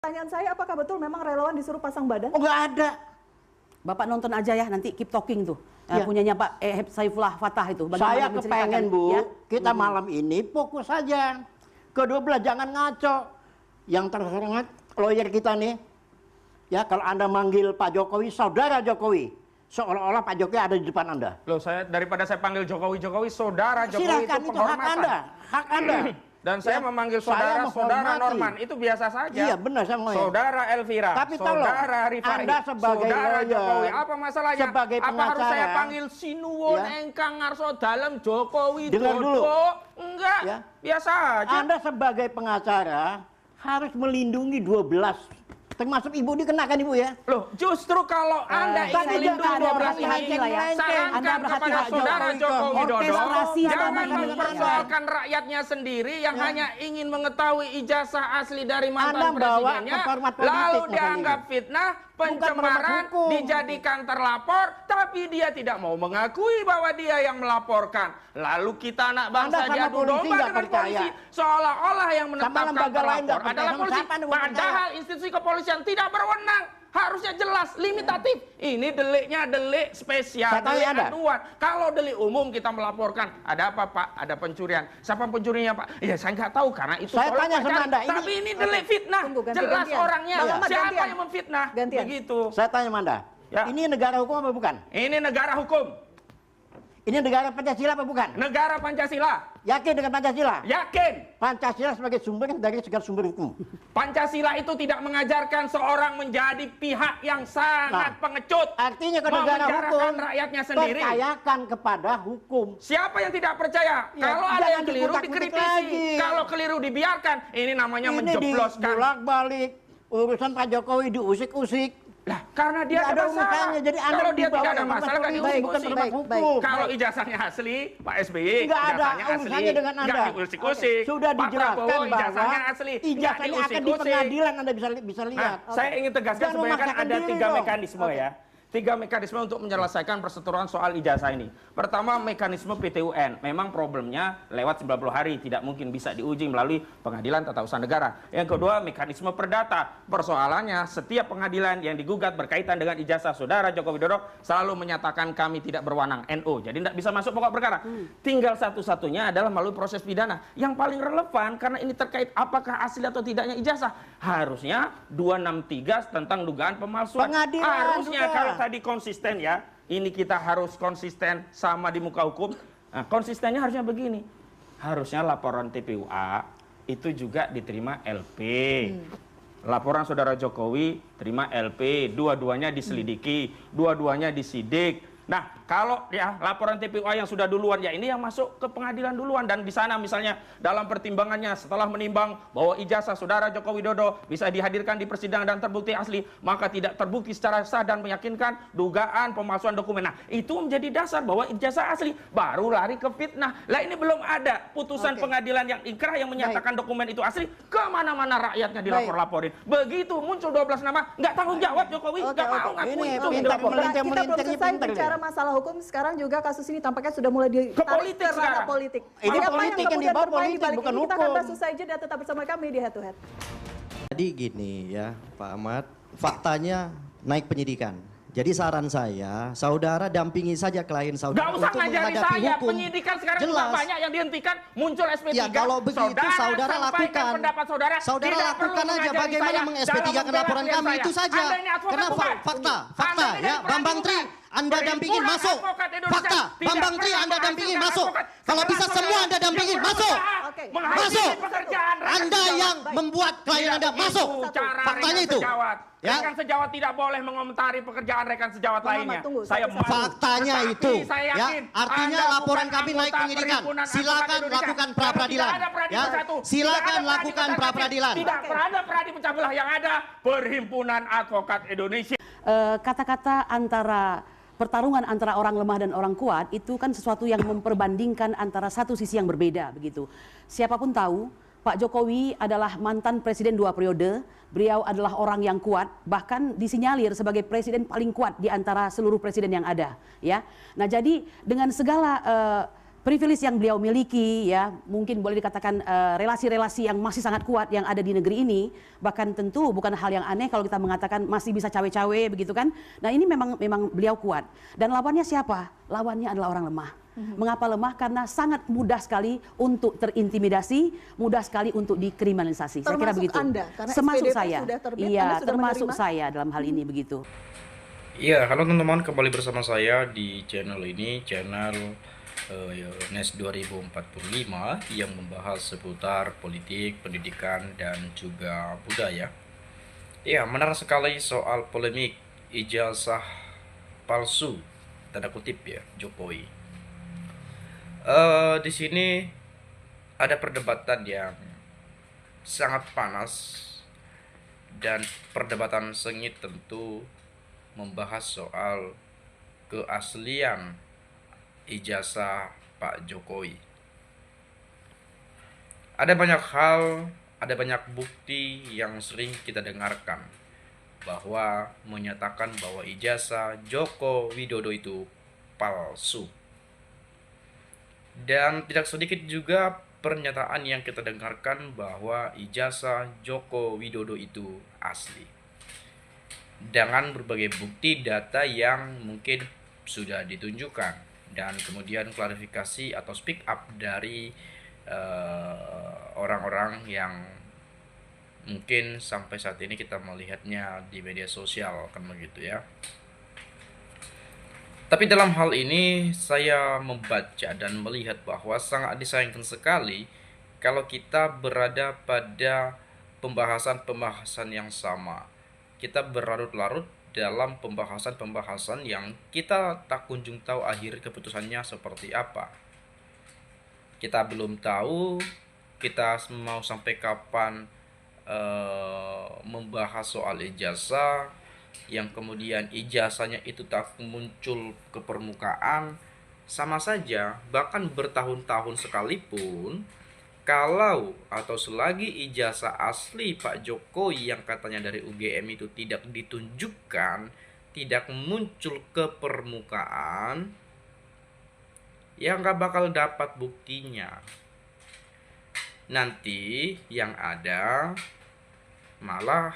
Pertanyaan saya, apakah betul memang relawan disuruh pasang badan? Oh, nggak ada. Bapak nonton aja ya, nanti Keep Talking tuh. Punyanya Pak Saifullah Fatah itu. Saya kepengen, Bu, ya? kita malam ini fokus saja. Kedua belah jangan ngaco. Yang terhormat lawyer kita nih, ya kalau Anda manggil Pak Jokowi, saudara Jokowi, seolah-olah Pak Jokowi ada di depan Anda. Loh, daripada saya panggil Jokowi, saudara Jokowi Silakan, itu itu hak penghormatan. Anda, hak Anda. Dan saya memanggil saya saudara menghormati. Norman, itu biasa saja. Iya, benar, saya mau. Saudara Elvira, Tapi tolong, saudara Rifai, Anda sebagai saudara lawyer, Jokowi, apa masalahnya? sebagai apa harus pengacara, saya panggil Sinuwun ya. engkang ngarso dalam Jokowi Dengar dulu. Dodo? Enggak, Ya. biasa aja. Anda sebagai pengacara harus melindungi 12. Termasuk Ibu dikenakan, Ibu, ya. Loh, justru kalau Anda ingin tapi melindungi jangan 12 berhati-hati ini, lah ya. sarankan Anda kepada berhati-hati. saudara Jokowi Dodo, Orkestrasi jangan sama dengan mempersoalkan rakyatnya sendiri yang hanya ingin mengetahui ijazah asli dari mantan Anda bawa presidennya, ke format politik lalu makanya dianggap itu. fitnah, format pencemaran, hukum. dijadikan terlapor, tapi dia tidak mau mengakui bahwa dia yang melaporkan. Lalu kita anak bangsa Anda sama diadu polisi domba nggak dengan percaya? polisi, seolah-olah yang Sama menetapkan lembaga lain nggak terlapor percaya, adalah sama polisi. siapa Anda mau percaya? Padahal institusi kepolisian tidak berwenang. Harusnya jelas, limitatif. Ini deliknya delik spesial, Saya tanya delik Anda. aduan. Kalau delik umum kita melaporkan, ada apa Pak? Ada pencurian. Siapa pencurinya Pak? Ya saya nggak tahu karena itu Saya tolak tanya sama pacaran. Anda, ini- Tapi ini delik fitnah. Tunggu, Jelas gantian. orangnya. Bang Ahmad, Siapa gantian. yang memfitnah? Gantian. Begitu. Saya tanya sama Anda, Ya. ini negara hukum apa bukan? Ini negara hukum. Ini negara Pancasila apa bukan? Negara Pancasila. Yakin dengan Pancasila? Yakin. Pancasila sebagai sumber dari segala sumber hukum. Pancasila itu tidak mengajarkan seorang menjadi pihak yang sangat pengecut. Artinya ke negara hukum, memenjarakan rakyatnya sendiri. percayakan kepada hukum. Siapa yang tidak percaya? Ya, Kalau ada jangan yang keliru dikutak-kutik dikritisi. lagi. Kalau keliru dibiarkan. Ini namanya Ini menjebloskan. bolak-balik urusan Pak Jokowi diusik-usik. Lah, karena dia Nggak ada ada masalah. urusannya. Jadi Anda Kalau dia dibawa tidak ada ke masalah, nggak tempat politik, bukan diusik-usik. tempat Baik, hukum. Kalau ijazahnya asli, Pak SBY, Nggak ada ijazahnya asli. urusannya dengan Anda. Nggak diusik-usik. Sudah Pak dijelaskan Prabowo, bahwa ijazahnya asli. Nggak ijazahnya akan di diusik-usik. pengadilan, Anda bisa Nah, lihat. saya ingin tegaskan Jangan sebenarnya kan memaksakan ada diri 3 dong. mekanisme ya. 3 mekanisme untuk menyelesaikan perseteruan soal ijazah ini. Pertama, mekanisme PT-UN. Memang problemnya lewat 90 hari, tidak mungkin bisa diuji melalui pengadilan tata usaha negara. Yang kedua, mekanisme perdata. Persoalannya, setiap pengadilan yang digugat berkaitan dengan ijazah saudara Joko Widodo selalu menyatakan kami tidak berwenang, NO. Jadi tidak bisa masuk pokok perkara. Tinggal satu-satunya adalah melalui proses pidana. Yang paling relevan, karena ini terkait apakah asli atau tidaknya ijazah. Harusnya 263 tentang dugaan pemalsuan. Pengadilan Harusnya juga. kalau tadi konsisten ya, ini kita harus konsisten sama di muka hukum. Nah, konsistennya harusnya begini. Harusnya laporan TPUA itu juga diterima LP. Laporan saudara Jokowi terima LP, dua-duanya diselidiki, dua-duanya disidik. Nah, kalau ya laporan TPUA yang sudah duluan ya ini yang masuk ke pengadilan duluan, dan di sana misalnya dalam pertimbangannya setelah menimbang bahwa ijazah saudara Joko Widodo bisa dihadirkan di persidangan dan terbukti asli, maka tidak terbukti secara sah dan meyakinkan dugaan pemalsuan dokumen. Nah, itu menjadi dasar bahwa ijazah asli, baru lari ke fitnah. Lah ini belum ada putusan pengadilan yang inkrah yang menyatakan dokumen itu asli, kemana-mana rakyatnya dilapor-laporin. Begitu muncul 12 nama, nggak tanggung jawab Jokowi, nggak mau ngakui Ini itu. pintar dilapor. pemerintah. Kita belum melintirnya selesai pintar bicara dia. masalah hukum, sekarang juga kasus ini tampaknya sudah mulai ditarik politik ke ranah sekarang. politik. Ini Siapa politik yang kemudian dibawa bermain di politik, balik bukan ini? Kita akan hukum. bahas usai jeda, tetap bersama kami di Head to Head. Jadi gini ya Pak Ahmad, faktanya naik penyidikan. Jadi saran saya, saudara dampingi saja klien saudara Gak usah untuk ngajari menghadapi saya, hukum. penyidikan sekarang juga Jelas. banyak yang dihentikan, muncul SP3. Ya kalau begitu saudara sampaikan lakukan. pendapat saudara, Saudara tidak lakukan perlu aja mengajari bagaimana saya meng-SP3 dalam kan laporan membela kami klien itu saya. saja. Anda ini advokat Karena bukan? fakta Anda ini ya dari Bambang Tri, bukan? Anda dampingin Perhimpunan masuk. Advokat Indonesia Fakta, tidak Bambang Tri pernah Anda dampingin menghasilkan masuk. advokat. Kalau bisa Setelah semua saudara Anda dampingin yang masuk. berusaha Oke. menghasilkan Masuk. pekerjaan rakyat Anda sejawat. yang membuat klien Anda Tidak masuk. itu cara Faktanya rekan itu. sejawat. Ya. Rekan sejawat tidak boleh mengomentari pekerjaan rekan sejawat Bang lainnya. Ahmad, tunggu, Saya satu-satu. malu. Faktanya Tetapi itu, saya ya, yakin artinya Anda laporan bukan kami naik anggota penyidikan. Perhimpunan Silakan Advokat Indonesia. lakukan Karena pra-peradilan. Tidak ada peradi Ya. bersatu. Silakan Tidak ada peradi lakukan bersatu. pra-peradilan. Tidak ada peradi pecah belah, yang ada Perhimpunan Advokat Indonesia. Kata-kata antara pertarungan antara orang lemah dan orang kuat itu kan sesuatu yang memperbandingkan antara satu sisi yang berbeda begitu. Siapapun tahu Pak Jokowi adalah mantan presiden 2 periode, beliau adalah orang yang kuat, bahkan disinyalir sebagai presiden paling kuat di antara seluruh presiden yang ada, ya. Nah, jadi dengan segala privilege yang beliau miliki, ya mungkin boleh dikatakan relasi-relasi yang masih sangat kuat yang ada di negeri ini, bahkan tentu bukan hal yang aneh kalau kita mengatakan masih bisa cawe-cawe begitu kan. Nah ini memang beliau kuat. Dan lawannya siapa? Lawannya adalah orang lemah. Mengapa lemah? Karena sangat mudah sekali untuk terintimidasi, mudah sekali untuk dikriminalisasi. Saya kira Termasuk begitu. Anda, karena Termasuk SPDP saya. sudah terbit, Iya, Anda sudah termasuk menerima? saya dalam hal ini begitu. Iya, halo teman-teman, kembali bersama saya di channel ini, channel NES 2045 yang membahas seputar politik, pendidikan, dan juga budaya. Ya, menarik sekali soal polemik ijazah palsu, tanda kutip ya, Jokowi. Di sini ada perdebatan yang sangat panas dan perdebatan sengit tentu membahas soal keaslian ijazah Pak Jokowi. Ada banyak hal, ada banyak bukti yang sering kita dengarkan bahwa menyatakan bahwa ijazah Joko Widodo itu palsu. Dan tidak sedikit juga pernyataan yang kita dengarkan bahwa ijazah Joko Widodo itu asli. Dengan berbagai bukti data yang mungkin sudah ditunjukkan dan kemudian klarifikasi atau speak up dari orang-orang yang mungkin sampai saat ini kita melihatnya di media sosial kan begitu ya. Tapi dalam hal ini saya membaca dan melihat bahwa sangat disayangkan sekali kalau kita berada pada pembahasan-pembahasan yang sama. Kita berlarut-larut dalam pembahasan-pembahasan yang kita tak kunjung tahu akhir keputusannya seperti apa. Kita belum tahu kita mau sampai kapan membahas soal ijazah, yang kemudian ijazahnya itu tak muncul ke permukaan. Sama saja, bahkan bertahun-tahun sekalipun, kalau atau selagi ijazah asli Pak Jokowi yang katanya dari UGM itu tidak ditunjukkan, tidak muncul ke permukaan, ya nggak bakal dapat buktinya. Nanti yang ada malah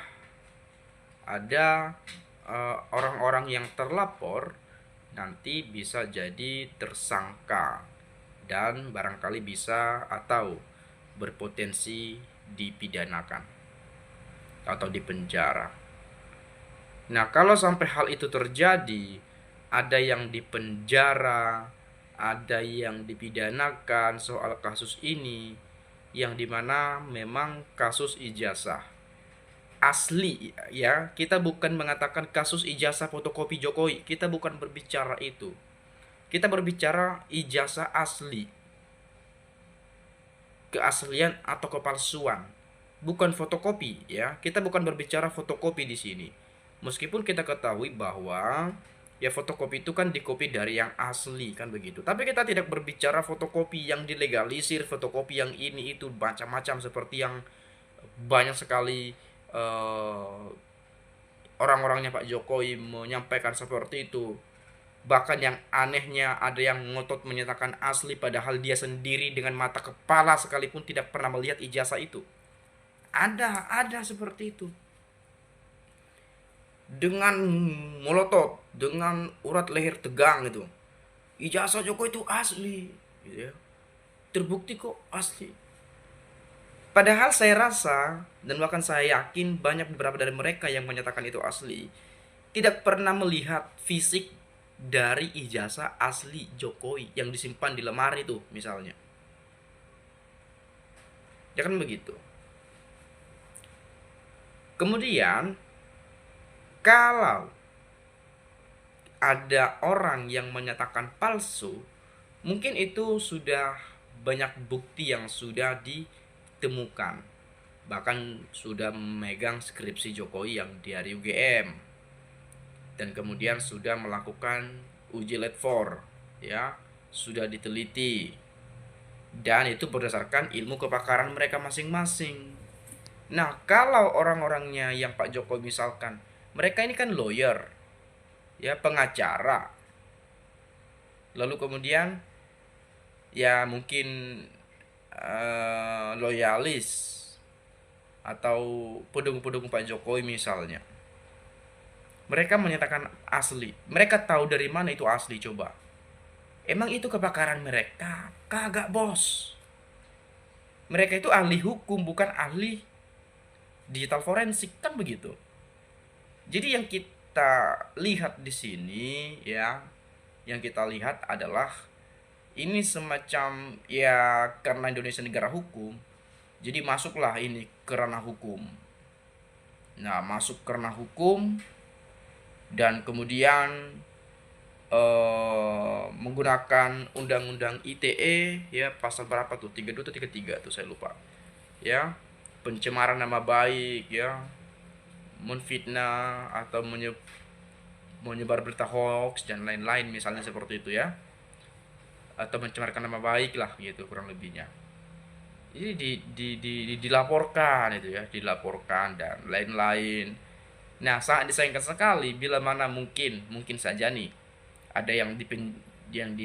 ada orang-orang yang terlapor nanti bisa jadi tersangka dan barangkali bisa atau berpotensi dipidanakan atau dipenjara. Nah, kalau sampai hal itu terjadi, ada yang dipenjara, ada yang dipidanakan soal kasus ini, yang dimana memang kasus ijazah asli ya. Kita bukan mengatakan kasus ijazah fotokopi Jokowi, kita bukan berbicara itu. Kita berbicara ijazah asli, keaslian atau kepalsuan, bukan fotokopi ya. Kita bukan berbicara fotokopi di sini. Meskipun kita ketahui bahwa ya fotokopi itu kan dikopi dari yang asli kan begitu. Tapi kita tidak berbicara fotokopi yang dilegalisir, fotokopi yang ini itu macam-macam seperti yang banyak sekali orang-orangnya Pak Jokowi menyampaikan seperti itu. Bahkan yang anehnya ada yang ngotot menyatakan asli padahal dia sendiri dengan mata kepala sekalipun tidak pernah melihat ijazah itu. Ada seperti itu. Dengan melotot, dengan urat leher tegang itu. Ijazah Jokowi itu asli, gitu ya. Terbukti kok asli. Padahal saya rasa dan bahkan saya yakin banyak beberapa dari mereka yang menyatakan itu asli tidak pernah melihat fisik dari ijazah asli Jokowi yang disimpan di lemari itu misalnya. Ya kan begitu. Kemudian kalau ada orang yang menyatakan palsu, mungkin itu sudah banyak bukti yang sudah ditemukan. Bahkan sudah memegang skripsi Jokowi yang dari UGM. Dan kemudian sudah melakukan uji lab 4 ya, sudah diteliti. Dan itu berdasarkan ilmu kepakaran mereka masing-masing. Nah, kalau orang-orangnya yang Pak Jokowi misalkan, mereka ini kan lawyer, ya pengacara. Lalu kemudian ya mungkin loyalis atau pendukung-pendukung Pak Jokowi misalnya, mereka menyatakan asli. Mereka tahu dari mana itu asli coba? Emang itu kebakaran mereka? Kagak, bos. Mereka itu ahli hukum, bukan ahli digital forensik, kan begitu. Jadi yang kita lihat di sini ya, yang kita lihat adalah ini semacam ya, karena Indonesia negara hukum, jadi masuklah ini ke ranah hukum. Nah, masuk ke ranah hukum dan kemudian menggunakan undang-undang ITE ya, pasal berapa tuh? 32 atau 33 tuh saya lupa. Ya, pencemaran nama baik ya, menfitnah atau menyebar berita hoax dan lain-lain misalnya seperti itu ya. Atau mencemarkan nama baik lah gitu kurang lebihnya. Jadi dilaporkan itu ya, dilaporkan dan lain-lain. Nah, sangat disayangkan sekali bila mana mungkin saja nih ada yang di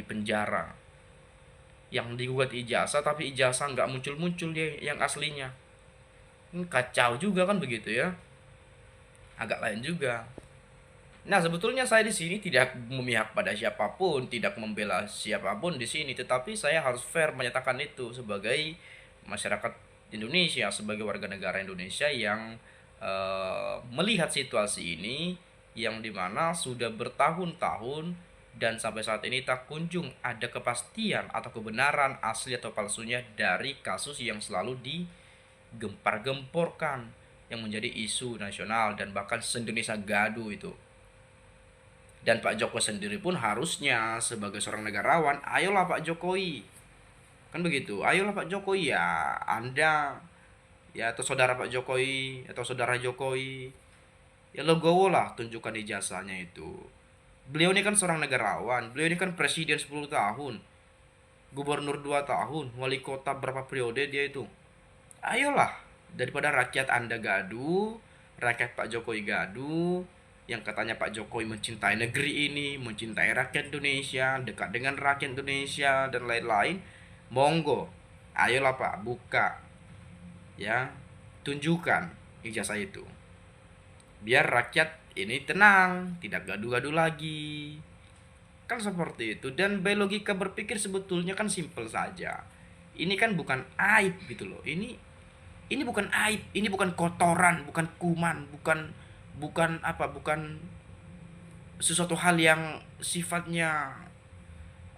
penjara, yang digugat ijazah tapi ijazah nggak muncul-muncul dia yang aslinya. Ini kacau juga kan begitu ya, agak lain juga. Nah, sebetulnya saya di sini tidak memihak pada siapapun, tidak membela siapapun di sini, tetapi saya harus fair menyatakan itu sebagai masyarakat Indonesia, sebagai warga negara Indonesia yang melihat situasi ini, yang dimana sudah bertahun-tahun dan sampai saat ini tak kunjung ada kepastian atau kebenaran asli atau palsunya dari kasus yang selalu digempar-gemporkan, yang menjadi isu nasional dan bahkan se-Indonesia gaduh itu. Dan Pak Jokowi sendiri pun harusnya sebagai seorang negarawan, ayolah Pak Jokowi, kan begitu, ayolah Pak Jokowi ya, Anda ya, atau saudara Pak Jokowi atau saudara Jokowi, ya legowo lah, tunjukkan ijazahnya itu. Beliau ini kan seorang negarawan, beliau ini kan presiden 10 tahun, gubernur 2 tahun, wali kota berapa periode dia itu. Ayolah, daripada rakyat Anda gaduh, rakyat Pak Jokowi gaduh, yang katanya Pak Jokowi mencintai negeri ini, mencintai rakyat Indonesia, dekat dengan rakyat Indonesia dan lain-lain. Monggo, ayolah Pak, buka ya, tunjukkan ijazah itu, biar rakyat ini tenang, tidak gaduh-gaduh lagi, kan seperti itu. Dan by logika berpikir sebetulnya kan simpel saja, ini kan bukan aib gitu loh, ini bukan aib, ini bukan kotoran, bukan kuman, bukan sesuatu hal yang sifatnya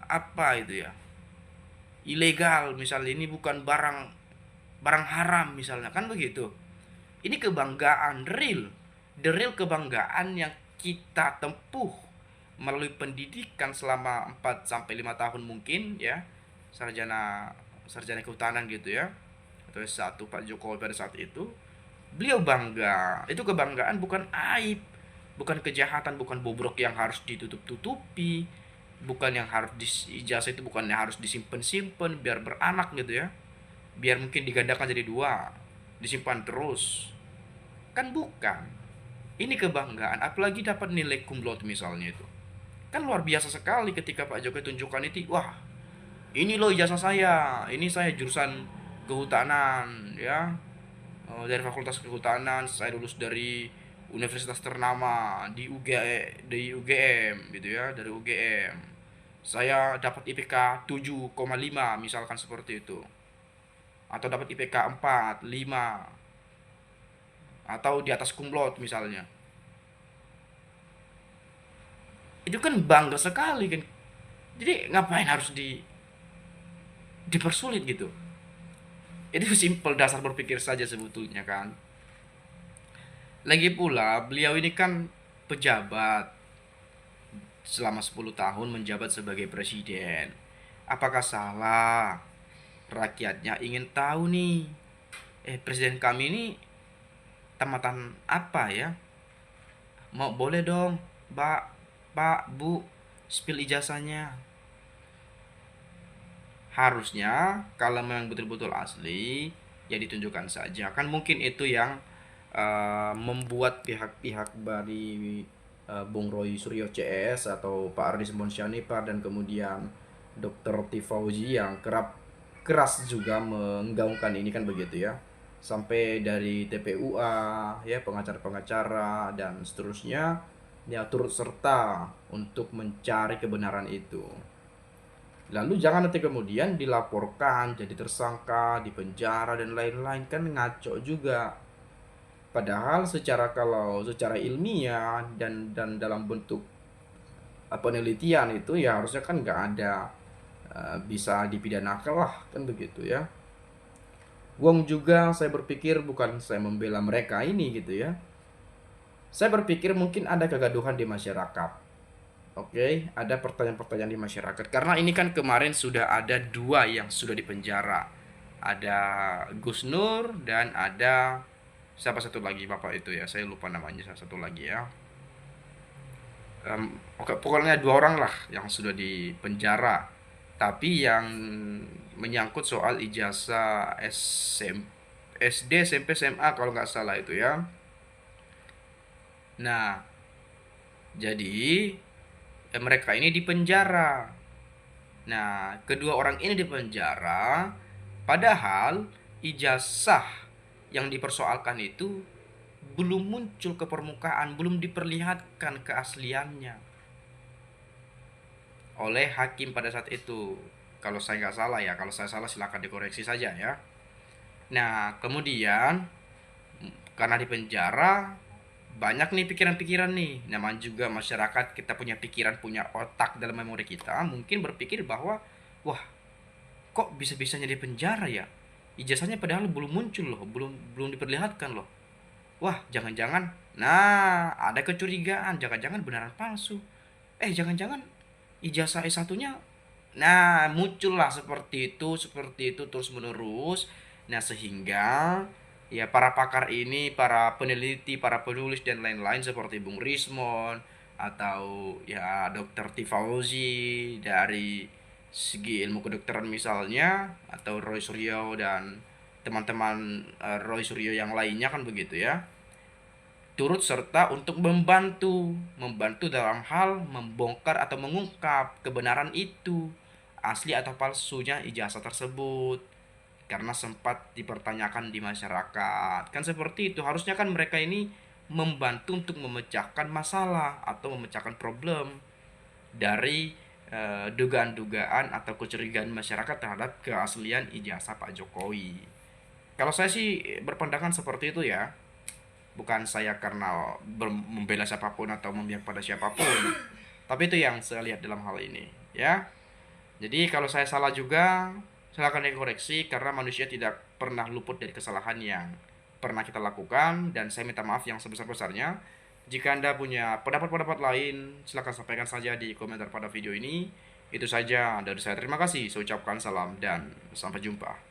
apa itu ya, ilegal misalnya, ini bukan barang haram misalnya, kan begitu. Ini kebanggaan real, the real kebanggaan yang kita tempuh melalui pendidikan selama 4 sampai 5 tahun mungkin ya, sarjana kehutanan gitu ya, atau S1 Pak Jokowi pada saat itu. Beliau bangga, itu kebanggaan, bukan aib, bukan kejahatan, bukan bobrok yang harus ditutup-tutupi, bukan yang harus ijazah itu bukan yang harus disimpan-simpan biar beranak gitu ya, biar mungkin digandakan jadi 2, disimpan terus, kan bukan. Ini kebanggaan, apalagi dapat nilai cum laude misalnya, itu kan luar biasa sekali ketika Pak Jokowi tunjukkan itu. Wah, ini loh ijazah saya, ini saya jurusan kehutanan ya, dari Fakultas Kehutanan, saya lulus dari universitas ternama di UGM gitu ya, dari UGM. Saya dapat IPK 7,5 misalkan seperti itu. Atau dapat IPK 4, 5. Atau di atas cum laude misalnya. Itu kan bangga sekali kan. Jadi ngapain harus dipersulit gitu. Itu simpel, dasar berpikir saja sebetulnya kan. Lagi pula beliau ini kan pejabat, selama 10 tahun menjabat sebagai presiden. Apakah salah rakyatnya ingin tahu nih, presiden kami ini tamatan apa ya? Mau boleh dong Pak, Bu, spill ijazahnya. Harusnya kalau memang betul-betul asli ya ditunjukkan saja, kan mungkin itu yang membuat pihak-pihak dari Bung Roy Suryo CS atau Pak Ardi Sembonsyani dan kemudian Dr. Tifauzi yang kerap keras juga menggaungkan ini kan begitu ya. Sampai dari TPUA ya, pengacara-pengacara dan seterusnya ya turut serta untuk mencari kebenaran itu. Lalu jangan nanti kemudian dilaporkan jadi tersangka, dipenjara dan lain-lain, kan ngaco juga. Padahal kalau secara ilmiah dan dalam bentuk penelitian itu ya harusnya kan nggak ada bisa dipidanakan lah kan begitu ya. Wong juga saya berpikir bukan saya membela mereka ini gitu ya. Saya berpikir mungkin ada kegaduhan di masyarakat. Oke, ada pertanyaan-pertanyaan di masyarakat. Karena ini kan kemarin sudah ada 2 yang sudah dipenjara. Ada Gus Nur dan ada siapa satu lagi bapak itu ya. Saya lupa namanya satu lagi ya. Oke, pokoknya 2 orang lah yang sudah dipenjara. Tapi yang menyangkut soal ijazah SD, SMP, SMA kalau nggak salah itu ya. Nah, jadi mereka ini dipenjara. Nah, kedua orang ini dipenjara, padahal ijazah yang dipersoalkan itu belum muncul ke permukaan, belum diperlihatkan keasliannya oleh hakim pada saat itu. Kalau saya nggak salah ya, kalau saya salah silakan dikoreksi saja ya. Nah, kemudian karena dipenjara, banyak nih pikiran-pikiran nih. Namanya juga masyarakat, kita punya pikiran, punya otak dalam memori kita. Mungkin berpikir bahwa, wah, kok bisa-bisanya di penjara ya? Ijazahnya padahal belum muncul loh, belum diperlihatkan loh. Wah, jangan-jangan, nah ada kecurigaan, jangan-jangan beneran palsu. Jangan-jangan ijazah S1-nya, nah muncullah seperti itu terus-menerus. Nah, sehingga ya para pakar ini, para peneliti, para penulis dan lain-lain seperti Bung Rismon atau ya Dr. Tifauzi dari segi ilmu kedokteran misalnya, atau Roy Suryo dan teman-teman Roy Suryo yang lainnya kan begitu ya, turut serta untuk membantu dalam hal membongkar atau mengungkap kebenaran itu, asli atau palsunya ijazah tersebut. Karena sempat dipertanyakan di masyarakat. Kan seperti itu. Harusnya kan mereka ini membantu untuk memecahkan masalah atau memecahkan problem dari dugaan-dugaan atau kecurigaan masyarakat terhadap keaslian ijazah Pak Jokowi. Kalau saya sih berpandangan seperti itu ya. Bukan saya karena membela siapapun atau memihak pada siapapun. Tapi itu yang saya lihat dalam hal ini ya. Jadi kalau saya salah juga, silakan dikoreksi, karena manusia tidak pernah luput dari kesalahan yang pernah kita lakukan, dan saya minta maaf yang sebesar-besarnya. Jika Anda punya pendapat-pendapat lain, silakan sampaikan saja di komentar pada video ini. Itu saja dari saya. Terima kasih. Saya ucapkan salam dan sampai jumpa.